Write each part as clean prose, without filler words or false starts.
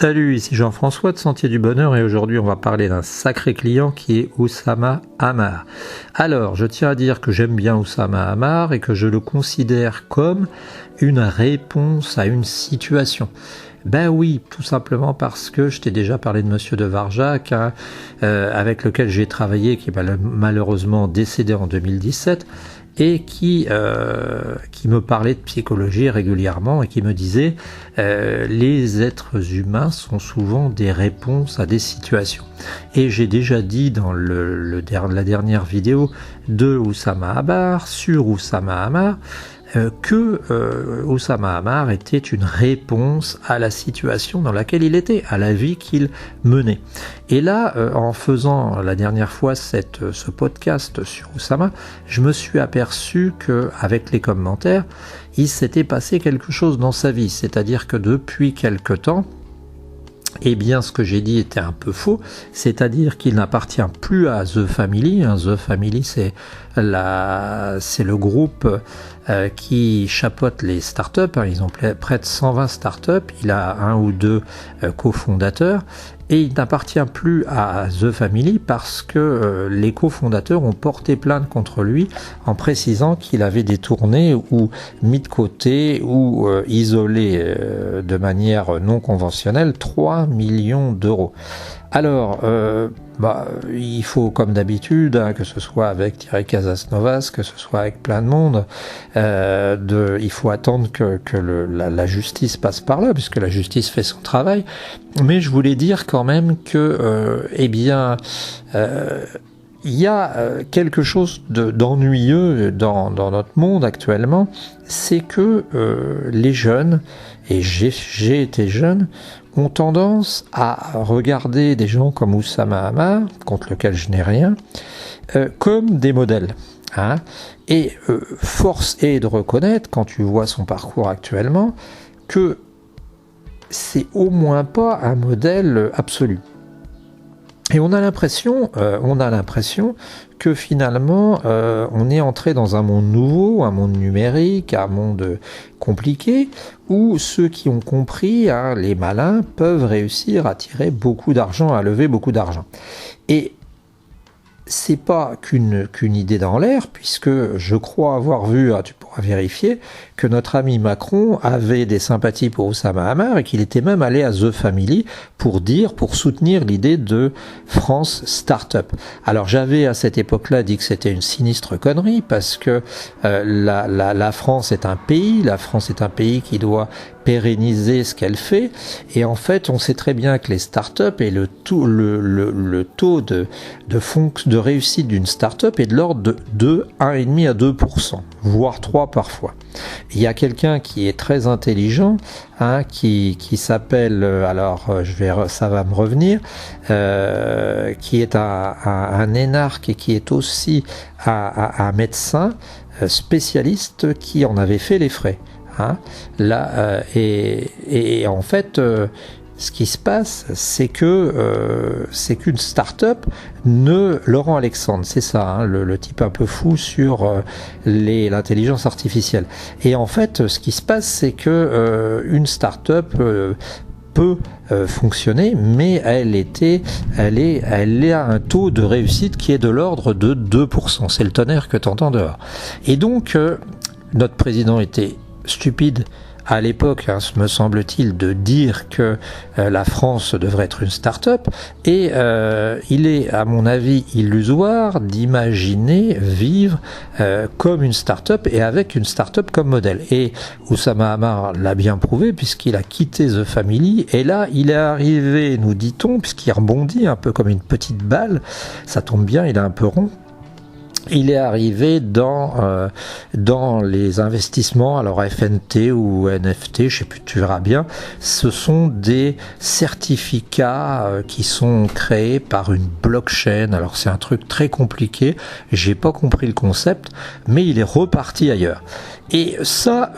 Salut, ici Jean-François de Sentier du Bonheur et aujourd'hui on va parler d'un sacré client qui est Oussama Ammar. Alors, je tiens à dire que j'aime bien Oussama Ammar et que je le considère comme une réponse à une situation. Ben oui, tout simplement parce que je t'ai déjà parlé de Monsieur de Varjac, avec lequel j'ai travaillé, qui est malheureusement décédé en 2017, et qui me parlait de psychologie régulièrement et qui me disait les êtres humains sont souvent des réponses à des situations. Et j'ai déjà dit dans la dernière vidéo de Oussama Ammar, sur Oussama Ammar, que Oussama Ammar était une réponse à la situation dans laquelle il était, à la vie qu'il menait. Et là, en faisant la dernière fois ce podcast sur Oussama, je me suis aperçu que, avec les commentaires, il s'était passé quelque chose dans sa vie, c'est-à-dire que depuis quelque temps, eh bien, ce que j'ai dit était un peu faux, c'est-à-dire qu'il n'appartient plus à The Family. The Family, c'est le groupe qui chapeaute les startups. Ils ont près de 120 startups. Il a un ou deux cofondateurs. Et il n'appartient plus à The Family parce que les cofondateurs ont porté plainte contre lui en précisant qu'il avait détourné ou mis de côté ou isolé de manière non conventionnelle 3 millions d'euros. Alors, il faut comme d'habitude, que ce soit avec Thierry Casasnovas, que ce soit avec plein de monde, il faut attendre que la justice passe par là, puisque la justice fait son travail. Mais je voulais dire quand même que, il y a quelque chose d'ennuyeux dans notre monde actuellement, c'est que les jeunes, et j'ai été jeune, ont tendance à regarder des gens comme Oussama Ammar, contre lequel je n'ai rien, comme des modèles. Et force est de reconnaître, quand tu vois son parcours actuellement, que c'est au moins pas un modèle absolu. Et on a l'impression que finalement on est entré dans un monde nouveau, un monde numérique, un monde compliqué, où ceux qui ont compris, les malins, peuvent réussir à tirer beaucoup d'argent, à lever beaucoup d'argent. Et c'est pas qu'une idée dans l'air, puisque je crois avoir vu, tu pourras vérifier, que notre ami Macron avait des sympathies pour Oussama Ammar et qu'il était même allé à The Family pour soutenir l'idée de France Startup. Alors j'avais à cette époque-là dit que c'était une sinistre connerie parce que la France est un pays qui doit pérenniser ce qu'elle fait, et en fait on sait très bien que les startups et le taux de réussite d'une startup est de l'ordre de 1,5 à 2%, voire 3 parfois. Il y a quelqu'un qui est très intelligent, qui s'appelle, ça va me revenir, qui est un énarque et qui est aussi un médecin spécialiste qui en avait fait les frais. Et en fait, ce qui se passe, c'est qu'une start-up Laurent Alexandre, c'est ça, le type un peu fou sur l'intelligence artificielle. Et en fait, ce qui se passe, c'est que une start-up peut fonctionner, mais elle a un taux de réussite qui est de l'ordre de 2%. C'est le tonnerre que t'entends dehors. Et donc, notre président était stupide à l'époque, me semble-t-il, de dire que la France devrait être une start-up, et il est, à mon avis, illusoire d'imaginer vivre comme une start-up et avec une start-up comme modèle. Et Oussama Ammar l'a bien prouvé puisqu'il a quitté The Family, et là, il est arrivé, nous dit-on, puisqu'il rebondit un peu comme une petite balle, ça tombe bien, il est un peu rond. Il est arrivé dans les investissements, alors FNT ou NFT, je sais plus, tu verras bien. Ce sont des certificats qui sont créés par une blockchain. Alors c'est un truc très compliqué, j'ai pas compris le concept, mais il est reparti ailleurs. Et ça,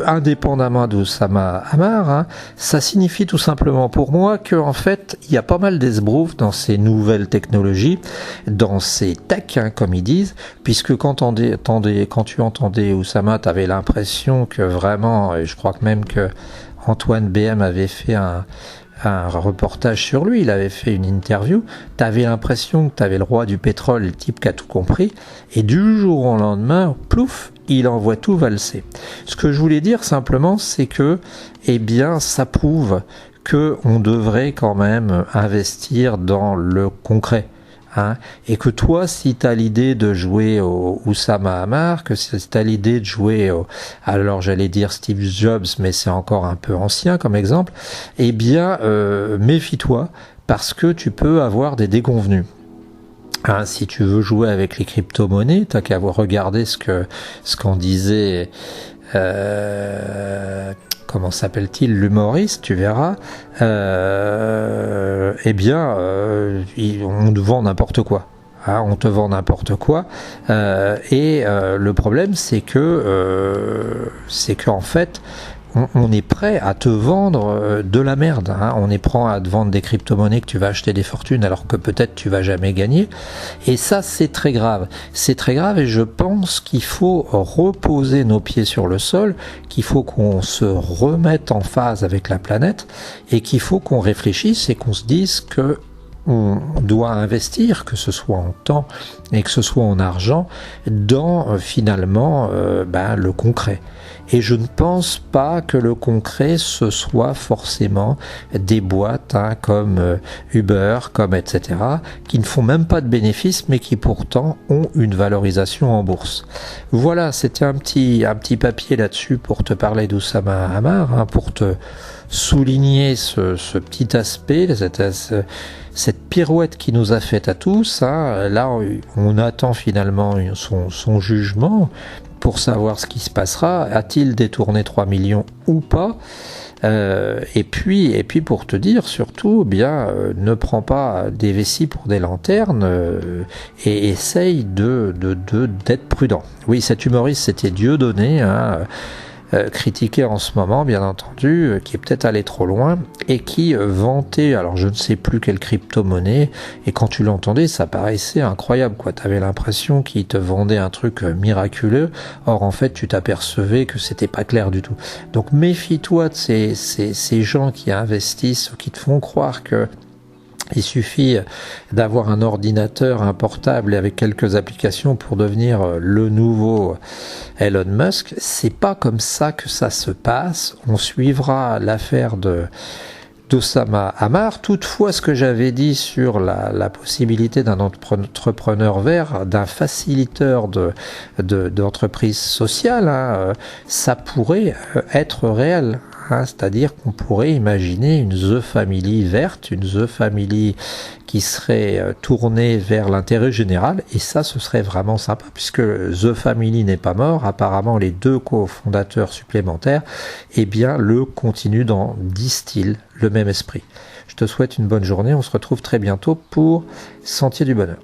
indépendamment d'Oussama Ammar, ça signifie tout simplement pour moi que en fait, il y a pas mal d'esbroufs dans ces nouvelles technologies, dans ces tech, comme ils disent, puisque quand tu entendais Oussama, tu avais l'impression que vraiment, et je crois que même que Antoine BM avait fait un reportage sur lui, il avait fait une interview, tu avais l'impression que tu avais le roi du pétrole, le type qui a tout compris, et du jour au lendemain, plouf, il envoie tout valser. Ce que je voulais dire simplement, c'est que, eh bien, ça prouve que on devrait quand même investir dans le concret. Hein, et que toi, si tu as l'idée de jouer au Oussama Ammar, que si tu as l'idée de jouer alors j'allais dire Steve Jobs, mais c'est encore un peu ancien comme exemple, eh bien, méfie-toi, parce que tu peux avoir des déconvenus. Hein, si tu veux jouer avec les crypto-monnaies, t'as qu'à regarder ce qu'en disait comment s'appelle-t-il, l'humoriste, tu verras, eh bien, on te vend n'importe quoi. Hein, on te vend n'importe quoi. Le problème, c'est que en fait, on est prêt à te vendre de la merde. Hein. On est prêt à te vendre des crypto-monnaies que tu vas acheter des fortunes alors que peut-être tu vas jamais gagner. Et ça, c'est très grave. C'est très grave et je pense qu'il faut reposer nos pieds sur le sol, qu'il faut qu'on se remette en phase avec la planète et qu'il faut qu'on réfléchisse et qu'on se dise que on doit investir, que ce soit en temps et que ce soit en argent, dans finalement le concret. Et je ne pense pas que le concret, ce soit forcément des boîtes comme Uber, comme etc., qui ne font même pas de bénéfices, mais qui pourtant ont une valorisation en bourse. Voilà, c'était un petit papier là-dessus pour te parler d'Oussama Ammar, hein, pour te souligner ce petit aspect, cette pirouette qui nous a fait à tous. Hein. Là, on attend finalement son jugement pour savoir ce qui se passera. A-t-il détourné 3 millions ou pas? Et puis pour te dire surtout, ne prends pas des vessies pour des lanternes et essaye d'être prudent. Oui, cet humoriste, c'était Dieudonné, hein, critiqué en ce moment, bien entendu, qui est peut-être allé trop loin et qui vantait, alors je ne sais plus quelle crypto-monnaie, et quand tu l'entendais, ça paraissait incroyable, quoi. T'avais l'impression qu'il te vendait un truc miraculeux, or en fait tu t'apercevais que c'était pas clair du tout. Donc méfie-toi de ces gens qui investissent ou qui te font croire que il suffit d'avoir un ordinateur, un portable et avec quelques applications pour devenir le nouveau Elon Musk. C'est pas comme ça que ça se passe. On suivra l'affaire d'Oussama Ammar. Toutefois, ce que j'avais dit sur la possibilité d'un entrepreneur vert, d'un facilitateur d'entreprise sociale, hein, ça pourrait être réel. Hein, c'est-à-dire qu'on pourrait imaginer une The Family verte, une The Family qui serait tournée vers l'intérêt général, et ça, ce serait vraiment sympa, puisque The Family n'est pas mort, apparemment les 2 cofondateurs supplémentaires, le continuent distillent le même esprit. Je te souhaite une bonne journée, on se retrouve très bientôt pour Sentier du Bonheur.